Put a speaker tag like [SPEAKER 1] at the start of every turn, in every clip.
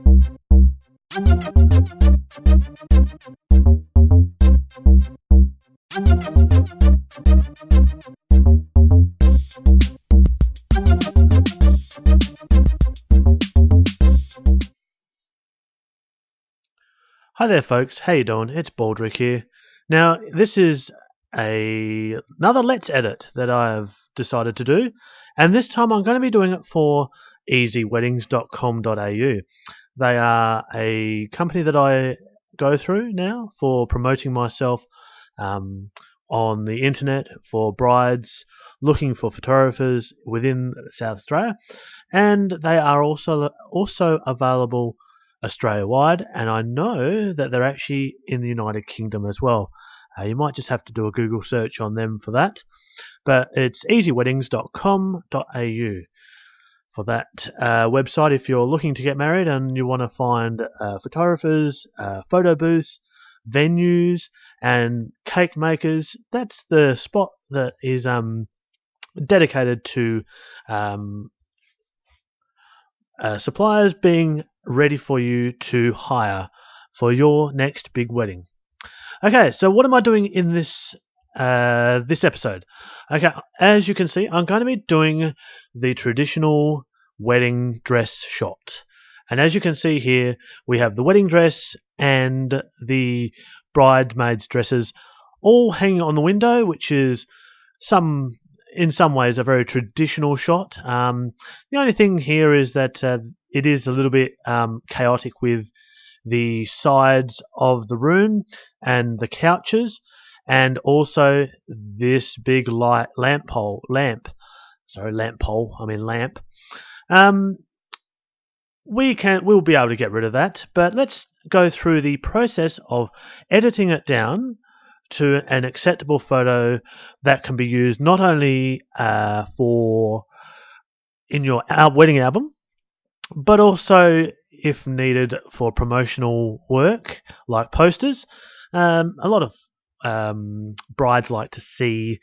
[SPEAKER 1] Hi there folks, how you doing? It's Baldrick here. Now this is another Let's Edit that I've decided to do, and this time I'm going to be doing it for easyweddings.com.au. They are a company that I go through now for promoting myself on the internet for brides looking for photographers within South Australia, and they are also available Australia-wide, and I know that they're actually in the United Kingdom as well. You might just have to do a Google search on them for that, but it's easyweddings.com.au for that website if you're looking to get married and you want to find photographers, photo booths, venues, and cake makers. That's the spot that is dedicated to suppliers being ready for you to hire for your next big wedding. Okay, so what am I doing in this episode? Okay, as you can see, I'm going to be doing the traditional wedding dress shot. And as you can see here, we have the wedding dress and the bridesmaids' dresses all hanging on the window, which is in some ways a very traditional shot. The only thing here is that it is a little bit chaotic with the sides of the room and the couches, and also this big lamp. We'll be able to get rid of that, but let's go through the process of editing it down to an acceptable photo that can be used not only for in your wedding album, but also if needed for promotional work like posters. A lot of brides like to see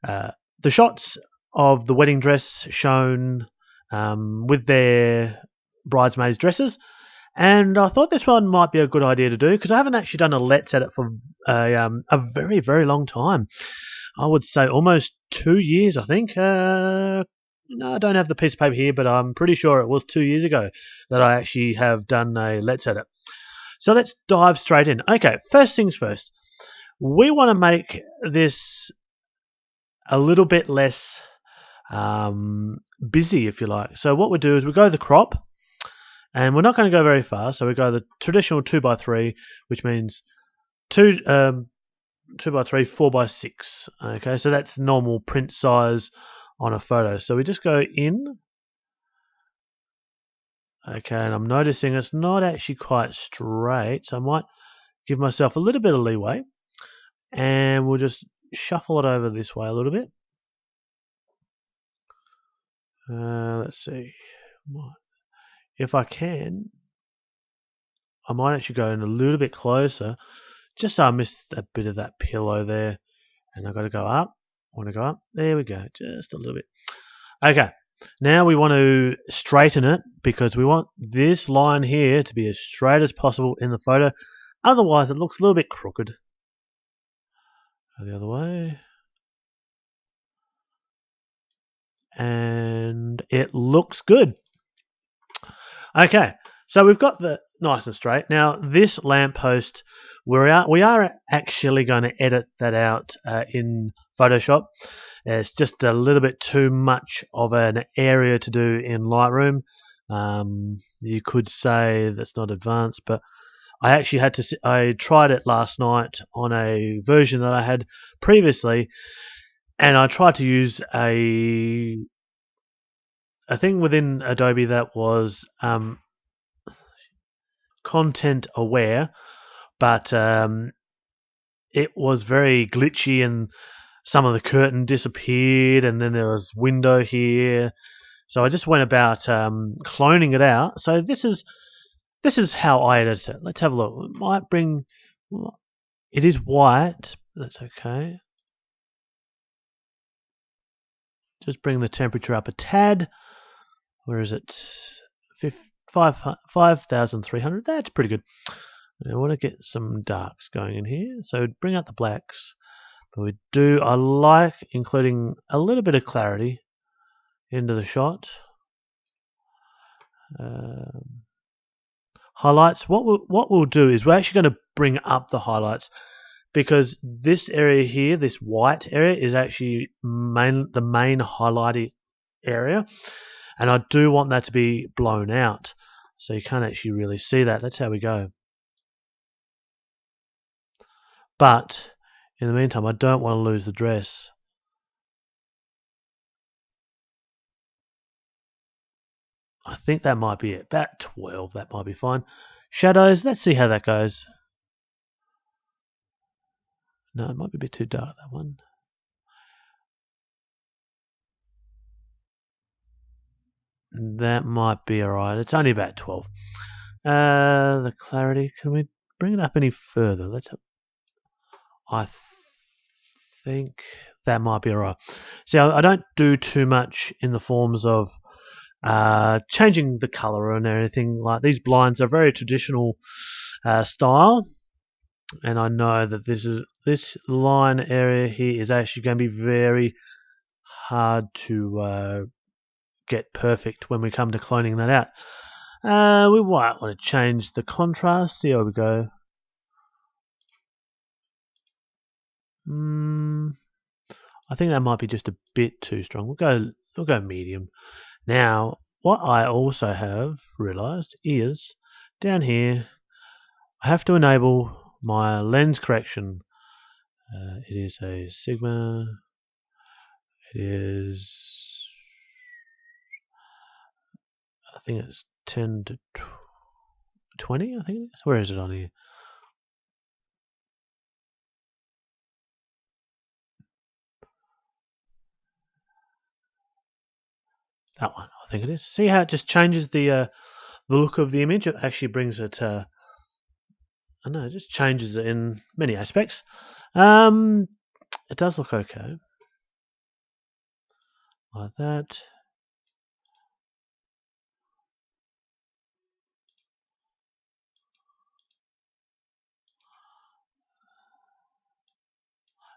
[SPEAKER 1] the shots of the wedding dress shown with their bridesmaids' dresses. And I thought this one might be a good idea to do because I haven't actually done a Let's Edit for a very, very long time. I would say almost 2 years, I think. No, I don't have the piece of paper here, but I'm pretty sure it was 2 years ago that I actually have done a Let's Edit. So let's dive straight in. Okay, first things first. We want to make this a little bit less busy, if you like. So what we do is we go the crop. And we're not going to go very far, so we go the traditional 2x3, which means 2x3, 4x6. Okay, so that's normal print size on a photo. So we just go in. Okay, and I'm noticing it's not actually quite straight, so I might give myself a little bit of leeway. And we'll just shuffle it over this way a little bit. Let's see. If I can, I might actually go in a little bit closer, just so I missed a bit of that pillow there. And I've got to go up. I want to go up. There we go, just a little bit. Okay, now we want to straighten it because we want this line here to be as straight as possible in the photo. Otherwise, it looks a little bit crooked. Go the other way. And it looks good. Okay, so we've got the nice and straight. Now, this lamppost, we are actually going to edit that out in Photoshop. It's just a little bit too much of an area to do in Lightroom. You could say that's not advanced, but I actually I tried it last night on a version that I had previously, and I tried to use a thing within Adobe that was content aware, but it was very glitchy and some of the curtain disappeared and then there was window here. So I just went about cloning it out. So this is how I edit it. Let's have a look. It might bring... It is white. That's okay. Just bring the temperature up a tad. Where is it? 5,300. That's pretty good. I want to get some darks going in here. So bring out the blacks. But I like including a little bit of clarity into the shot. Highlights. What we'll do is we're actually going to bring up the highlights, because this area here, this white area, is actually the main highlighted area, and I do want that to be blown out so you can't actually really see that. That's how we go. But in the meantime, I don't want to lose the dress. I think that might be it. About 12, that might be fine. Shadows, let's see how that goes. No, it might be a bit too dark, that one. That might be alright. It's only about 12. The clarity, can we bring it up any further? I think that might be alright. See, I don't do too much in the forms of changing the colour and anything. Like, these blinds are very traditional style, and I know that this line area here is actually going to be very hard to get perfect when we come to cloning that out. We might want to change the contrast. See how we go. I think that might be just a bit too strong. We'll go medium. Now, what I also have realized is down here I have to enable my lens correction. It is a Sigma. It is, I think it's 10 to 20, I think it is. Where is it on here? That one, I think it is. See how it just changes the look of the image? It actually brings it, I know, it just changes it in many aspects. It does look okay. Like that.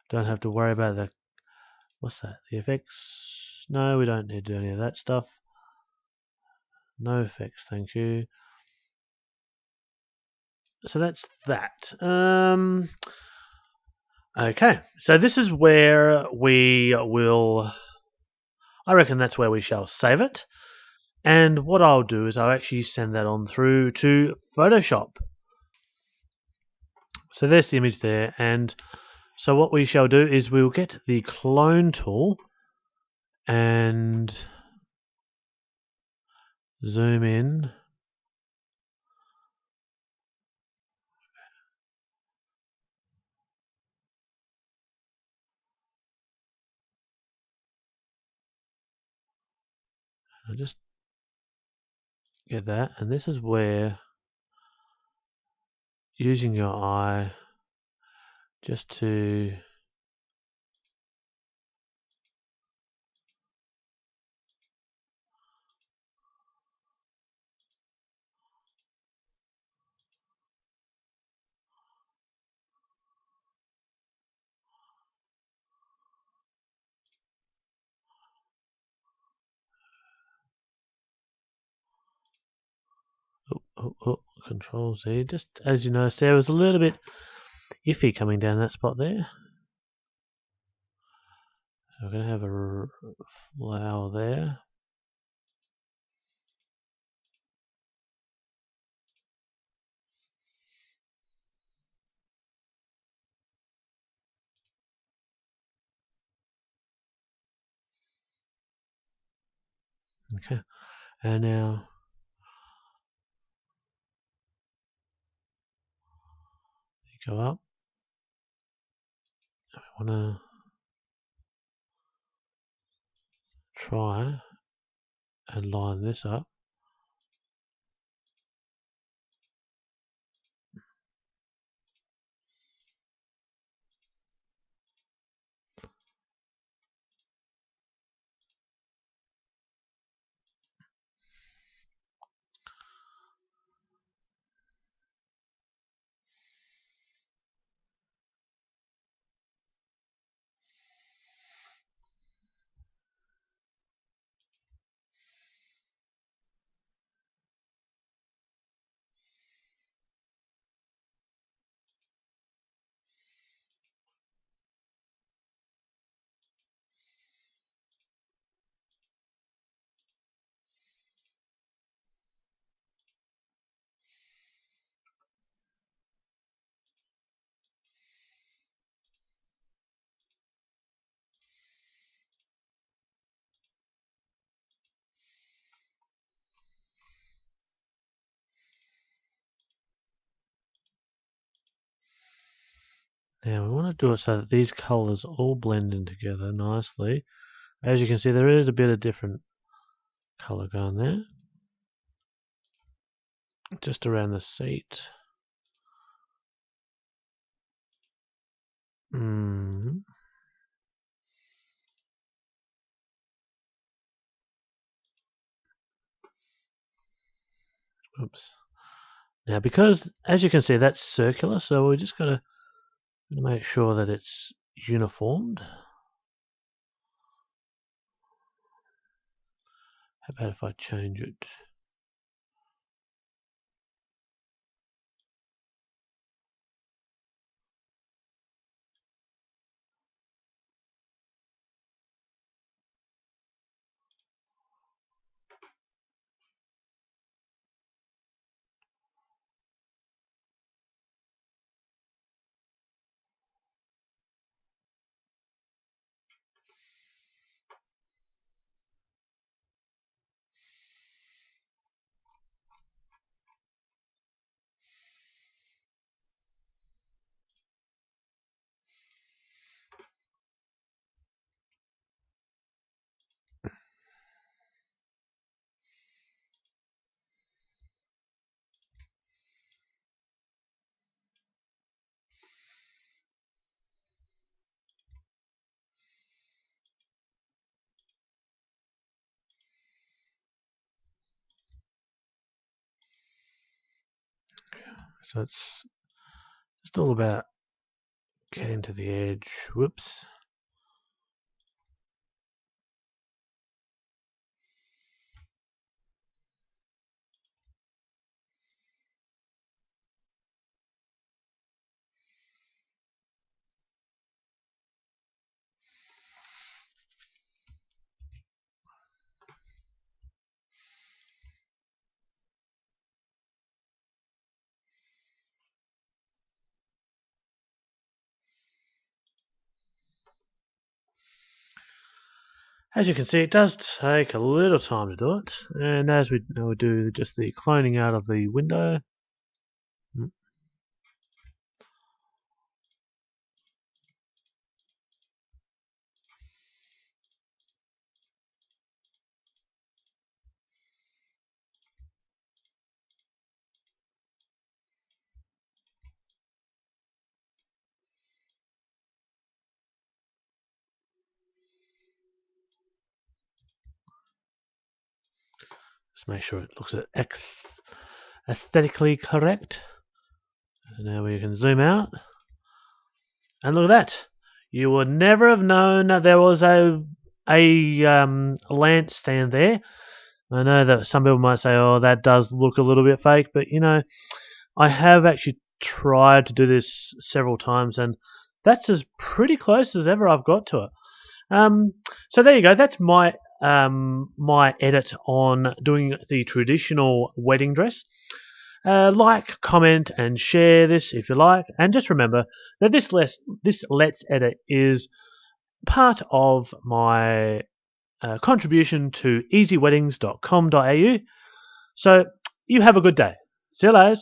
[SPEAKER 1] Don't have to worry about what's that? The effects? No, we don't need to do any of that stuff. No effects, thank you. So that's that. Okay, so this is where we will, I reckon that's where we shall save it. And what I'll do is I'll actually send that on through to Photoshop. So there's the image there, and so what we shall do is we'll get the clone tool and zoom in. I'll just get that, and this is where using your eye just to Control Z. Just as you noticed, there was a little bit iffy coming down that spot there. So we're going to have a flower there. Okay, and now you go up. I want to try and line this up. Now we want to do it so that these colours all blend in together nicely. As you can see, there is a bit of different colour going there. Just around the seat. Oops. Now, because as you can see, that's circular, so we just got to make sure that it's uniformed. How about if I change it? So it's just all about getting to the edge. Whoops. As you can see, it does take a little time to do it, and as we do just the cloning out of the window. Just make sure it looks aesthetically correct. So now we can zoom out. And look at that. You would never have known that there was a lamp stand there. I know that some people might say, oh, that does look a little bit fake. But, I have actually tried to do this several times. And that's as pretty close as ever I've got to it. So there you go. That's my my edit on doing the traditional wedding dress. Like, comment, and share this if you like. And just remember that this Let's Edit is part of my contribution to easyweddings.com.au. So you have a good day. See you later.